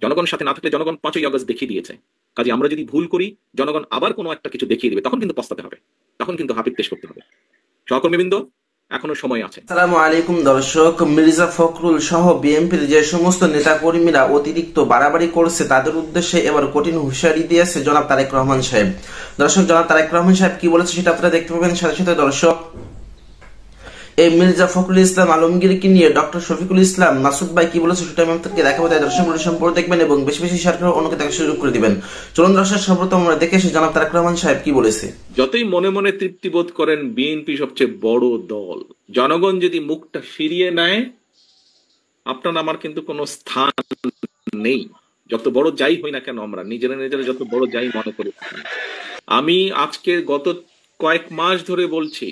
জনগণ সাথে না থাকলে জনগণ 5ই আগস্ট দেখিয়ে দিয়েছে। কাজে আমরা যদি ভুল করি, জনগণ আবার কোনো একটা কিছু দেখিয়ে দিবে, তখন কিন্তু পস্তাতে হবে, তখন কিন্তু হাপিত্তেশ করতে হবে। সহকর্মীবৃন্দ, এখনো সময় আছে। আসসালামু আলাইকুম দর্শক, মির্জা ফখরুল সহ বিএনপির যে সমস্ত নেতাকর্মীরা অতিরিক্ত বাড়াবাড়ি করছে তাদের উদ্দেশ্যে এবার কঠিন হুঁশিয়ারি দিয়েছে জনাব তারেক রহমান সাহেব। দর্শক, জনাব তারেক রহমান সাহেব কি বলেছে সেটা আপনারা দেখতে পাবেন। সাথে সাথে দর্শক, এই মির্জা ফখরুল ইসলাম আলমগীরকে নিয়ে ডক্টর শফিকুল ইসলাম মাসুদ ভাই কি বলেছে সেটা আমি আপনাদেরকে দেখাবো, তাই দর্শক সম্পর্কে দেখবেন এবং বেশি বেশি শেয়ার করে অন্যকে দেখার সুযোগ করে দিবেন। চলুন দর্শক, সর্বপ্রথম আমরা দেখে এসে জনাব তারেক রহমান সাহেব কি বলেছে। যতই মনে মনে তৃপ্তি বোধ করেন বিএনপি সবচেয়ে বড় দল, জনগণ যদি মুখটা ফিরিয়ে নেয়, আপনার আমার কিন্তু কোনো স্থান নেই। যত বড় যাই হই না কেন, আমরা নিজেরা নিজেরা যত বড় যাই মনে করি। আমি আজকে গত কয়েক মাস ধরে বলছি,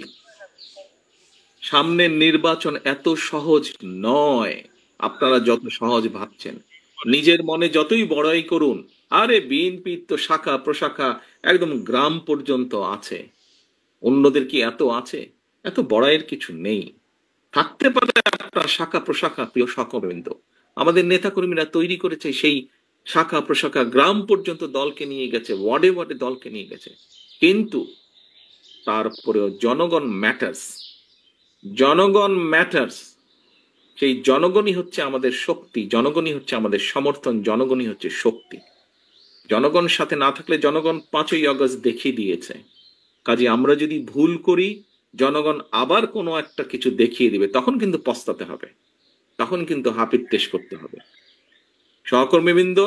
সামনের নির্বাচন এত সহজ নয় আপনারা যত সহজ ভাবছেন। নিজের মনে যতই বড়াই করুন, আরে বিএনপি তো শাখা প্রশাখা একদম গ্রাম পর্যন্ত আছে, অন্যদের কি এত আছে? এত বড়াইয়ের কিছু নেই। থাকতে পারে আপনার শাখা প্রশাখা, প্রিয় সহকর্মীবৃন্দ, আমাদের নেতাকর্মীরা তৈরি করেছে সেই শাখা প্রশাখা, গ্রাম পর্যন্ত দলকে নিয়ে গেছে, ওয়ার্ডে ওয়ার্ডে দলকে নিয়ে গেছে। কিন্তু তারপরেও জনগণ ম্যাটার্স, জনগণ ম্যাটার্স। সেই জনগণই হচ্ছে আমাদের শক্তি, জনগণই হচ্ছে আমাদের সমর্থন, জনগণই হচ্ছে শক্তি। জনগণ সাথে না থাকলে জনগণ 5ই আগস্ট দেখিয়ে দিয়েছে। কাজে আমরা যদি ভুল করি, জনগণ আবার কোনো একটা কিছু দেখিয়ে দিবে, তখন কিন্তু পস্তাতে হবে, তখন কিন্তু হাপিত্তেশ করতে হবে। সহকর্মীবৃন্দ,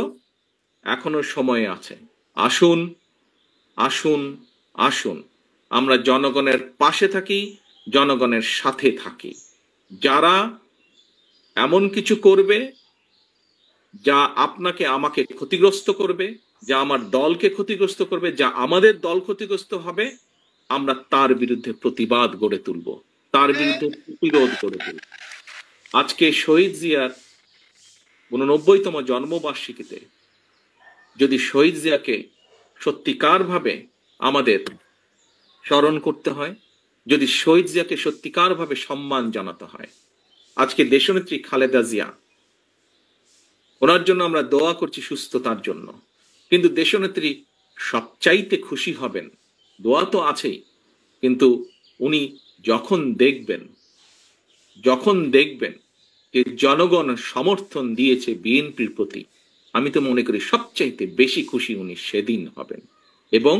এখনো সময় আছে। আসুন আসুন আসুন, আমরা জনগণের পাশে থাকি, জনগণের সাথে থাকি। যারা এমন কিছু করবে যা আপনাকে আমাকে ক্ষতিগ্রস্ত করবে, যা আমার দলকে ক্ষতিগ্রস্ত করবে, যা আমাদের দল ক্ষতিগ্রস্ত হবে, আমরা তার বিরুদ্ধে প্রতিবাদ গড়ে তুলব, তার বিরুদ্ধে প্রতিরোধ গড়ে তুলব। আজকে শহীদ জিয়ার 89তম জন্মবার্ষিকীতে যদি শহীদ জিয়াকে সত্যিকার ভাবে আমাদের স্মরণ করতে হয়, যদি শহীদ জিয়াকে সত্যিকার ভাবে সম্মান জানাতে হয়, আজকে দেশনেত্রী খালেদা জিয়া, ওনার জন্য আমরা দোয়া করছি সুস্থতার জন্য। কিন্তু দেশনেত্রী সবচাইতে খুশি হবেন, দোয়া তো আছেই, কিন্তু উনি যখন দেখবেন যে জনগণ সমর্থন দিয়েছে বিএনপির প্রতি, আমি তো মনে করি সবচাইতে বেশি খুশি উনি সেদিন হবেন। এবং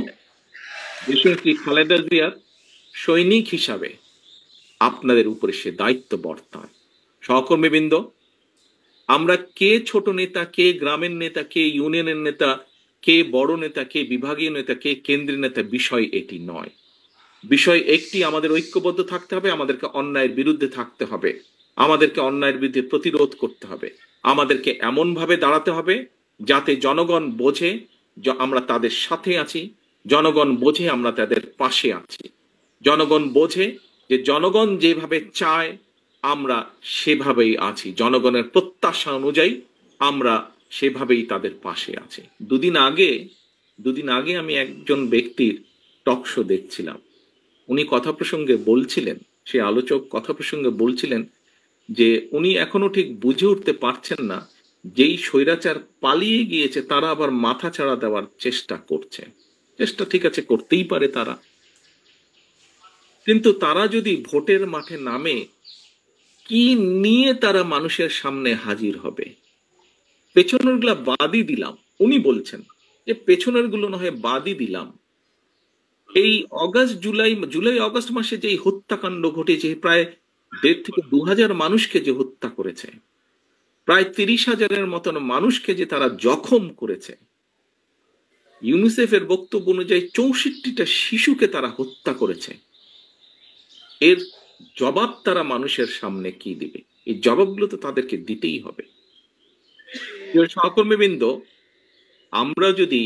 দেশনেত্রী খালেদা জিয়ার সৈনিক হিসাবে আপনাদের উপরে সে দায়িত্ব বর্তায়। সহকর্মীবৃন্দ, আমরা কে ছোট নেতা, কে গ্রামের নেতা, কে ইউনিয়নের নেতা, কে বড় নেতা, কে বিভাগীয় নেতা, কে কেন্দ্রীয় নেতা, বিষয় এটি নয়। বিষয় একটি, আমাদের ঐক্যবদ্ধ থাকতে হবে, আমাদেরকে অন্যায়ের বিরুদ্ধে থাকতে হবে, আমাদেরকে অন্যায়ের বিরুদ্ধে প্রতিরোধ করতে হবে, আমাদেরকে এমন ভাবে দাঁড়াতে হবে যাতে জনগণ বোঝে যে আমরা তাদের সাথে আছি, জনগণ বোঝে আমরা তাদের পাশে আছি, জনগণ বোঝে যে জনগণ যেভাবে চায় আমরা সেভাবেই আছি, জনগণের প্রত্যাশা অনুযায়ী আমরা সেভাবেই তাদের পাশে আছি। দুদিন আগে আমি একজন ব্যক্তির টক শো দেখছিলাম। উনি কথা প্রসঙ্গে বলছিলেন, সে আলোচক কথা প্রসঙ্গে বলছিলেন যে উনি এখনো ঠিক বুঝে উঠতে পারছেন না, যেই স্বৈরাচার পালিয়ে গিয়েছে তারা আবার মাথা ছাড়া দেওয়ার চেষ্টা করছে। চেষ্টা ঠিক আছে, করতেই পারে তারা, কিন্তু তারা যদি ভোটের মাঠে নামে, কি নিয়ে তারা মানুষের সামনে হাজির হবে? পেছনের গুলা বাদই দিলাম, উনি বলছেন যে পেছনের গুলো না হয় বাদই দিলাম, এই জুলাই অগস্ট মাসে যে হত্যাকাণ্ড ঘটেছে, প্রায় 1.5 থেকে 2,000 মানুষকে যে হত্যা করেছে, প্রায় 30,000-এর মতন মানুষকে যে তারা জখম করেছে, ইউনিসেফের বক্তব্য অনুযায়ী 64টা শিশুকে তারা হত্যা করেছে, এর জবাব তারা মানুষের সামনে কি দিবে? এই জবাবগুলো তো তাদেরকে দিতেই হবে। সহকর্মীবৃন্দ, আমরা যদি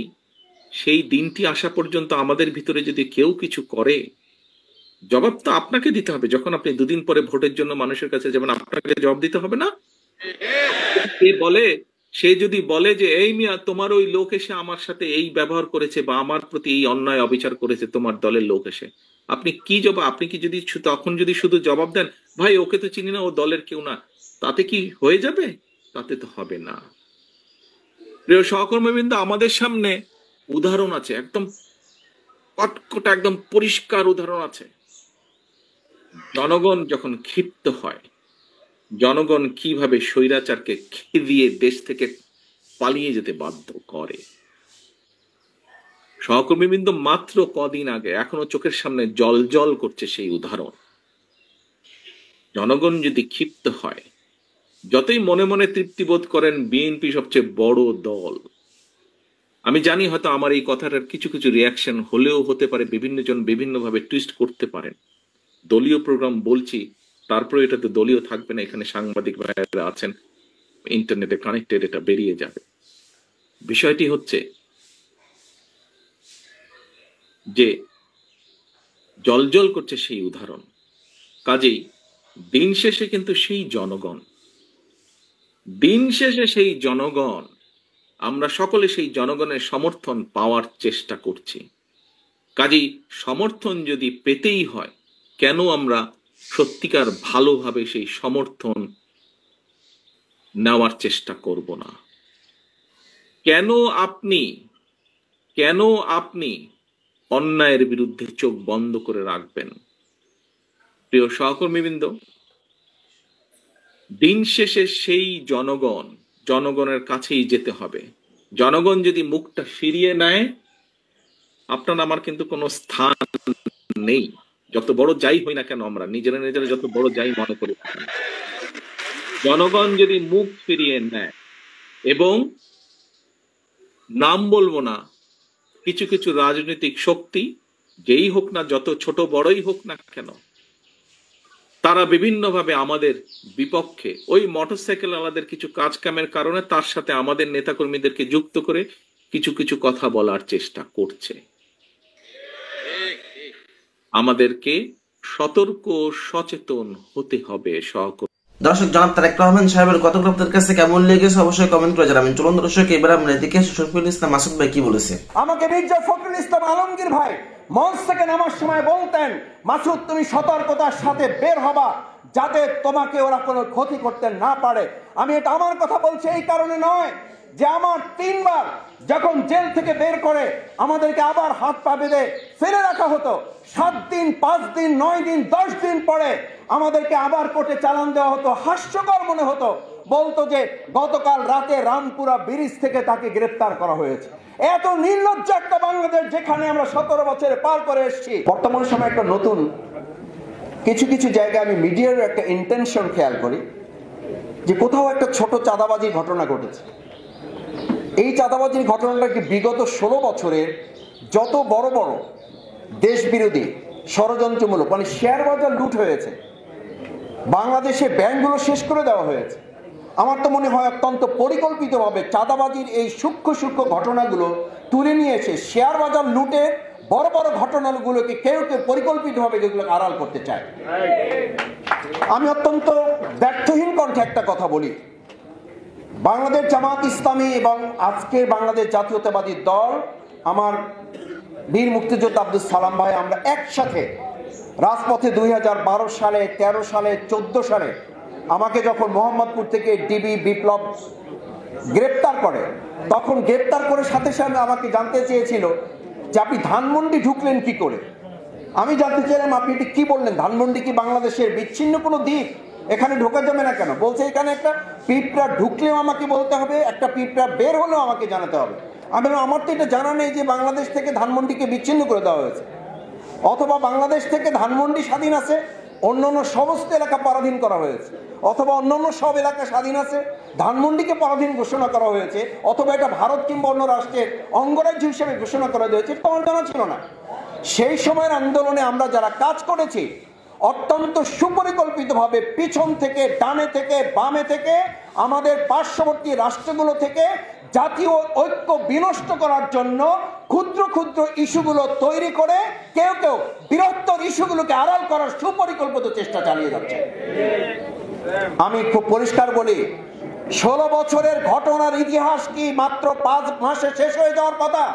সেই দিনটি আসা পর্যন্ত আমাদের ভিতরে যদি কেউ কিছু করে, জবাব তো আপনাকে দিতে হবে। যখন আপনি 2 দিন পরে ভোটের জন্য মানুষের কাছে যাবেন, আপনাকে জবাব দিতে হবে না? সে যদি বলে যে এই মিয়া, তোমার ওই লোক এসে আমার সাথে এই ব্যবহার করেছে বা আমার প্রতি এই অন্যায় অবিচার করেছে, তোমার দলের লোক এসে, আপনি কি জবাব? আপনি কি যদি তখন যদি শুধু জবাব দেন ভাই ওকে তো চিনি না, ও দলের কেউ না, তাতে কি হয়ে যাবে? তাতে তো হবে না। প্রিয় সহকর্মীবৃন্দ, আমাদের সামনে উদাহরণ আছে, একদম কটকটা একদম পরিষ্কার উদাহরণ আছে। জনগণ যখন ক্ষিপ্ত হয়, জনগণ কিভাবে স্বৈরাচারকে খেদিয়ে দেশ থেকে পালিয়ে যেতে বাধ্য করে। সহকর্মীবৃন্দ, মাত্র কদিন আগে, এখনো চোখের সামনে জল জল করছে সেই উদাহরণ। জনগণ যদি ক্ষিপ্ত হয়, যতই মনে মনে তৃপ্তি বোধ করেন বিএনপি সবচেয়ে বড় দল, আমি জানি হয়তো আমার এই কথাটার কিছু কিছু রিয়াকশন হলেও হতে পারে, বিভিন্ন জন বিভিন্ন ভাবে টুইস্ট করতে পারেন। দলীয় প্রোগ্রাম বলছি, তারপরে এটা তো দলীয় থাকবে না, এখানে সাংবাদিক ভাইরা আছেন, ইন্টারনেটে কানেক্টেড, এটা বেরিয়ে যাবে। বিষয়টি হচ্ছে যে জলজল করছে সেই উদাহরণ। কাজেই দিন শেষে কিন্তু সেই জনগণ, আমরা সকলে সেই জনগণের সমর্থন পাওয়ার চেষ্টা করছি। কাজেই সমর্থন যদি পেতেই হয়, কেন আমরা সত্যিকার ভালোভাবে সেই সমর্থন নেওয়ার চেষ্টা করব না? কেন আপনি অন্যায়ের বিরুদ্ধে চোখ বন্ধ করে রাখবেন? প্রিয় সহকর্মীবৃন্দ, দিন শেষে সেই জনগণের কাছেই যেতে হবে। জনগণ যদি মুখটা ফিরিয়ে নেয়, আপনার আমার কিন্তু কোনো স্থান নেই। যত বড় যাই হই না কেন, আমরা নিজেরা যত বড় যাই মনে করি, জনগণ যদি মুখ ফিরিয়ে নেয়, এবং নাম বলবো না, কিছু কিছু রাজনৈতিক শক্তি, যেই হোক না, যত ছোট বড়ই হোক না কেন, তারা বিভিন্নভাবে আমাদের বিপক্ষে, ওই মোটরসাইকেল আলাদের কিছু কাজ কামের কারণে তার সাথে আমাদের নেতাকর্মীদেরকে যুক্ত করে কিছু কিছু কথা বলার চেষ্টা করছে। আমাদেরকে সতর্ক সচেতন হতে হবে সহকর্মী। দর্শক, জনাব তারেক রহমান সাহেবের কথাগুলো আপনাদের কাছে কেমন লেগেছে অবশ্যই কমেন্ট করে জানাবেন। চলুন দর্শক, এবার আমরা এদিকে শফিউল ইসলাম মাসুদ ভাই কি বলেছে। আমাকে মির্জা ফখরুল ইসলাম আলমগীর ভাই মঞ্চ থেকে নামার সময় বলতেন, মাসুদ তুমি সতর্কতার সাথে বের হবা, যাতে তোমাকে ওরা কোনো ক্ষতি করতে না পারে। আমি এটা আমার কথা বলছি এই কারণে নয় যে আমার 3 বার যখন জেল থেকে বের করে আমাদেরকে আবার হাত পা বেঁধে ফেলে রাখা হতো, 7 দিন 5 দিন 9 দিন 10 দিন পরে আমাদেরকে আবার কোর্টে চালান দেওয়া হতো। হাস্যকর মনে হতো, বলতো যে গতকাল রাতে রামপুরা ব্রিজ থেকে তাকে গ্রেফতার করা হয়েছে। এত নির্লজ্জ একটা বাংলাদেশ, যেখানে আমরা 17 বছরে পার করে এসেছি। বর্তমান সময় একটা নতুন কিছু কিছু জায়গায় আমি মিডিয়ার একটা ইন্টেনশন খেয়াল করি, যে কোথাও একটা ছোট চাঁদাবাজির ঘটনা ঘটেছে। এই চাঁদাবাজির ঘটনাটা কি বিগত 16 বছরের যত বড় বড় দেশ বিরোধী ষড়যন্ত্রমূলক, মানে শেয়ার বাজার লুট হয়েছে, বাংলাদেশে ব্যাংকগুলো শেষ করে দেওয়া হয়েছে, আমার তো মনে হয় অত্যন্ত পরিকল্পিতভাবে চাঁদাবাজির এই সূক্ষ্ম সূক্ষ্ম ঘটনাগুলো তুলে নিয়ে এসে শেয়ার বাজার লুটের বড় বড় ঘটনাগুলোকে কেউ কেউ পরিকল্পিতভাবে যেগুলো আড়াল করতে চায়। আমি অত্যন্ত ব্যর্থহীন কণ্ঠে একটা কথা বলি, বাংলাদেশ জামাত ইসলামী এবং আজকের বাংলাদেশ জাতীয়তাবাদী দল, আমার বীর মুক্তিযোদ্ধা আব্দুল সালাম ভাই, আমরা একসাথে রাজপথে 2012 সালে, 13 সালে, 14 সালে আমাকে যখন মোহাম্মদপুর থেকে ডিবি বিপ্লব গ্রেপ্তার করে, তখন গ্রেপ্তার করে সাথে সাথে আমাকে জানতে চেয়েছিল যে আপনি ধানমন্ডি ঢুকলেন কি করে। আমি জানতে চাইলাম আপনি এটি কি বললেন, ধানমন্ডি কি বাংলাদেশের বিচ্ছিন্ন কোনো দ্বীপ? এখানে ঢোকা যাবে না কেন? বলছে এখানে একটা পিঁপড়া ঢুকলেও আমাকে বলতে হবে, একটা পিঁপড়া বের হলেও আমাকে জানাতে হবে। আমি বললাম আমার তো এটা জানা নেই যে বাংলাদেশ থেকে ধানমন্ডিকে বিচ্ছিন্ন করে দেওয়া হয়েছে, অথবা বাংলাদেশ থেকে ধানমন্ডি স্বাধীন আছে, অন্যান্য সমস্ত এলাকা পরাধীন করা হয়েছে, অথবা অন্যান্য সব এলাকা স্বাধীন আছে, ধানমন্ডিকে পরাধীন ঘোষণা করা হয়েছে, অথবা এটা ভারত কিংবা অন্য রাষ্ট্রের অঙ্গরাজ্য হিসেবে ঘোষণা করা হয়েছে, এটা আমার জানা ছিল না। সেই সময়ের আন্দোলনে আমরা যারা কাজ করেছি, অত্যন্ত সুপরিকল্পিতভাবে পিছন থেকে, ডানে থেকে, বামে থেকে, আমাদের পার্শ্ববর্তী রাষ্ট্রগুলো থেকে জাতীয় ঐক্য বিনষ্ট করার জন্য ক্ষুদ্র ক্ষুদ্র ইস্যুগুলো তৈরি করে কেউ কেউ বৃহত্তর ইস্যুগুলোকে আড়াল করার সুপরিকল্পিত চেষ্টা চালিয়ে যাচ্ছে। আমি খুব পরিষ্কার বলি, 16 বছরের ঘটনার ইতিহাস কি মাত্র 5 মাসে শেষ হয়ে যাওয়ার কথা?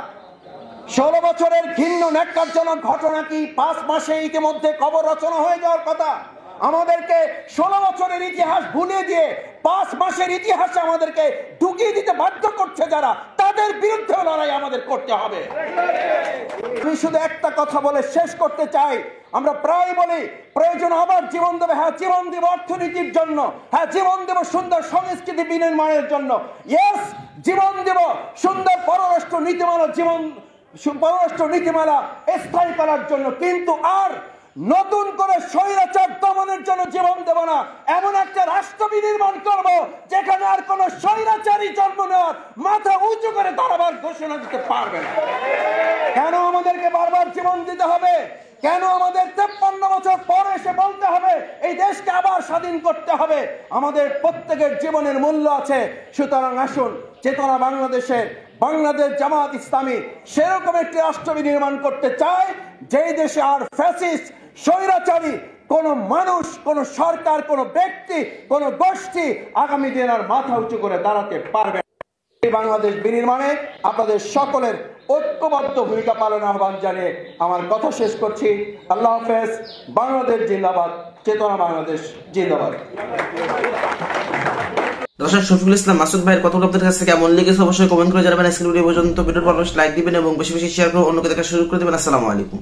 16 বছরের ঘৃণ্য ন্যাক্কারজনক ঘটনা কি 5 মাসে ইতিমধ্যে কবর রচনা হয়ে যাওয়ার কথা? আমাদেরকে 16 বছরের ইতিহাস ভুলে দিয়ে 5 মাসের ইতিহাসে আমাদেরকে ঢুকিয়ে দিতে বাধ্য করছে যারা, তাদের বিরুদ্ধে লড়াই আমাদের করতে হবে। আমি শুধু একটা কথা বলে শেষ করতে চাই, আমরা প্রায় বলি প্রয়োজন আবার জীবন দেবে, হ্যাঁ জীবন দেব অর্থনীতির জন্য, হ্যাঁ জীবন দেব সুন্দর সংস্কৃতি বিনির্মাণের জন্য, ইয়েস জীবন দেব সুন্দর পররাষ্ট্র নীতিমালা স্থায়ী করার জন্য, কিন্তু আর নতুন করে স্বৈরাচার দমনের জন্য জীবন দেব না। এমন একটা রাষ্ট্র বিনির্মাণ করব যেখানে আর কোন স্বৈরাচারী জন্ম নেওয়ার মাথা উঁচু করে দাঁড়াবার ঘোষণা দিতে পারবে না। কেন আমাদেরকে বারবার জীবন দিতে হবে? কেন আমাদের 53 বছর পরে এসে বলতে হবে এই দেশকে আবার স্বাধীন করতে হবে? আমাদের প্রত্যেকের জীবনের মূল্য আছে। সুতরাং আসুন, চেতনা বাংলাদেশের বাংলাদেশ জামাত ইসলামী সেরকম একটি রাষ্ট্র নির্মাণ করতে চায় যেই দেশে আর ফ্যাসিস্ট স্বৈরাচারী কোন মানুষ, কোন সরকার, কোন ব্যক্তি, কোন গোষ্ঠী আগামী দিন আর মাথা উঁচু করে দাঁড়াতে পারবে। এই বাংলাদেশ বিনির্মাণে আপনাদের সকলের ঐক্যবদ্ধ ভূমিকা পালনের আহ্বান জানিয়ে আমার কথা শেষ করছি। আল্লাহ হাফেজ। বাংলাদেশ জিন্দাবাদ, চেতনা বাংলাদেশ জিন্দাবাদ। দর্শক, শফিকুল ইসলাম মাসুদ ভাইয়ের কথা আপনাদের কাছে কেমন লেগেছে অবশ্যই কমেন্ট করে জানাবেন। আজকের ভিডিও পর্যন্ত ভিডিওর ভালো লাগলে লাইক দিবেন এবং বেশি বেশি শেয়ার করে অন্যকে দেখার সুযোগ করে দেবেন। আসসালামু আলাইকুম।